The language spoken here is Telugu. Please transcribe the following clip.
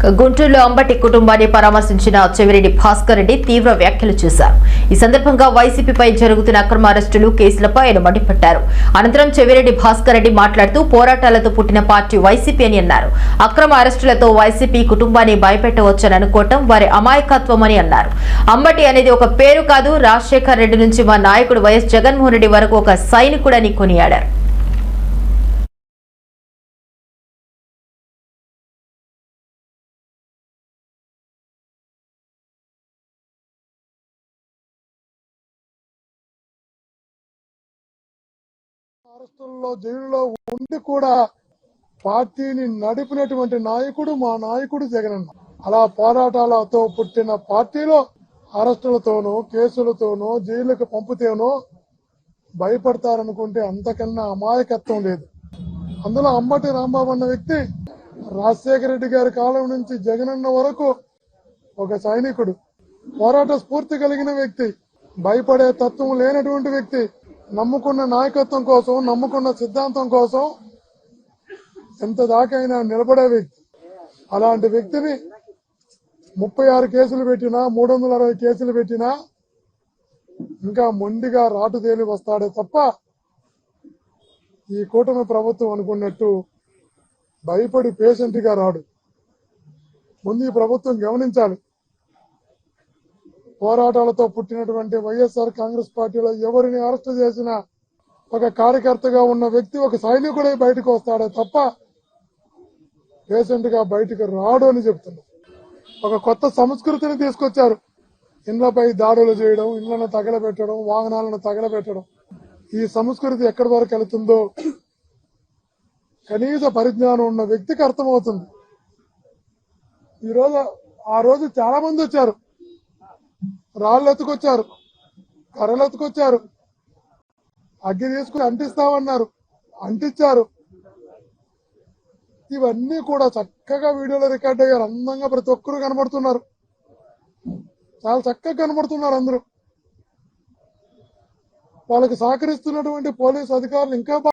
గుంటూరులో అంబటి కుటుంబాన్ని పరామర్శించిన చెవిరెడ్డి భాస్కర్ రెడ్డి తీవ్ర వ్యాఖ్యలు చేశారు. ఈ సందర్భంగా వైసీపీపై జరుగుతున్న అక్రమ అరెస్టులు, కేసులపై ఆయన మండిపడ్డారు. అనంతరం చెవిరెడ్డి భాస్కర్ రెడ్డి మాట్లాడుతూ పోరాటాలతో పుట్టిన పార్టీ వైసీపీ అని అన్నారు. అక్రమ అరెస్టులతో వైసీపీ కుటుంబాన్ని భయపెట్టవచ్చని అనుకోవటం వారి అమాయకత్వమని అన్నారు. అంబటి అనేది ఒక పేరు కాదు, రాజశేఖర్ రెడ్డి నుంచి మా నాయకుడు వైఎస్ జగన్మోహన్ రెడ్డి వరకు ఒక సైనికుడని కొనియాడారు. అరెస్టుల్లో జైలులో ఉండి కూడా పార్టీని నడిపినటువంటి నాయకుడు మా నాయకుడు జగనన్న. అలా పోరాటాలతో పుట్టిన పార్టీలో అరెస్టులతోనూ కేసులతోనూ జైలుకు పంపితేనో భయపడతారనుకుంటే అంతకన్నా అమాయకత్వం లేదు. అందులో అంబటి రాంబాబు అన్న వ్యక్తి రాజశేఖర రెడ్డి గారి కాలం నుంచి జగనన్న వరకు ఒక సైనికుడు, పోరాట స్ఫూర్తి కలిగిన వ్యక్తి, భయపడే తత్వం లేనటువంటి వ్యక్తి, నమ్ముకున్న నాయకత్వం కోసం, నమ్ముకున్న సిద్ధాంతం కోసం ఎంత దాకైనా నిలబడే వ్యక్తి. అలాంటి వ్యక్తిని 36 కేసులు పెట్టినా, 360 కేసులు పెట్టినా ఇంకా మొండిగా రాటు తేలి వస్తాడే తప్ప ఈ కూటమి ప్రభుత్వం అనుకున్నట్టు భయపడి పేషెంట్ గా రాడు. ముందు ఈ ప్రభుత్వం గమనించాలి. పోరాటాలతో పుట్టినటువంటి వైఎస్ఆర్ కాంగ్రెస్ పార్టీలో ఎవరిని అరెస్ట్ చేసినా ఒక కార్యకర్తగా ఉన్న వ్యక్తి ఒక సైనికుడే బయటకు వస్తాడే తప్ప పేషెంట్ గా బయటకు రాడు అని చెప్తున్నారు. ఒక కొత్త సంస్కృతిని తీసుకొచ్చారు. ఇండ్లపై దాడులు చేయడం, ఇండ్లను తగలబెట్టడం, వాహనాలను తగలబెట్టడం. ఈ సంస్కృతి ఎక్కడి వరకు వెళుతుందో కనీస పరిజ్ఞానం ఉన్న వ్యక్తికి అర్థమవుతుంది. ఆ రోజు చాలా మంది వచ్చారు, రాళ్ళు ఎత్తుకొచ్చారు, కర్రలు ఎత్తుకొచ్చారు, అగ్గి తీసుకుని అంటిస్తామన్నారు, అంటించారు. ఇవన్నీ కూడా చక్కగా వీడియోలో రికార్డ్ అయ్యారు. అందంగా ప్రతి ఒక్కరు కనబడుతున్నారు, చాలా చక్కగా కనబడుతున్నారు అందరూ. వాళ్ళకి సహకరిస్తున్నటువంటి పోలీసు అధికారులు ఇంకా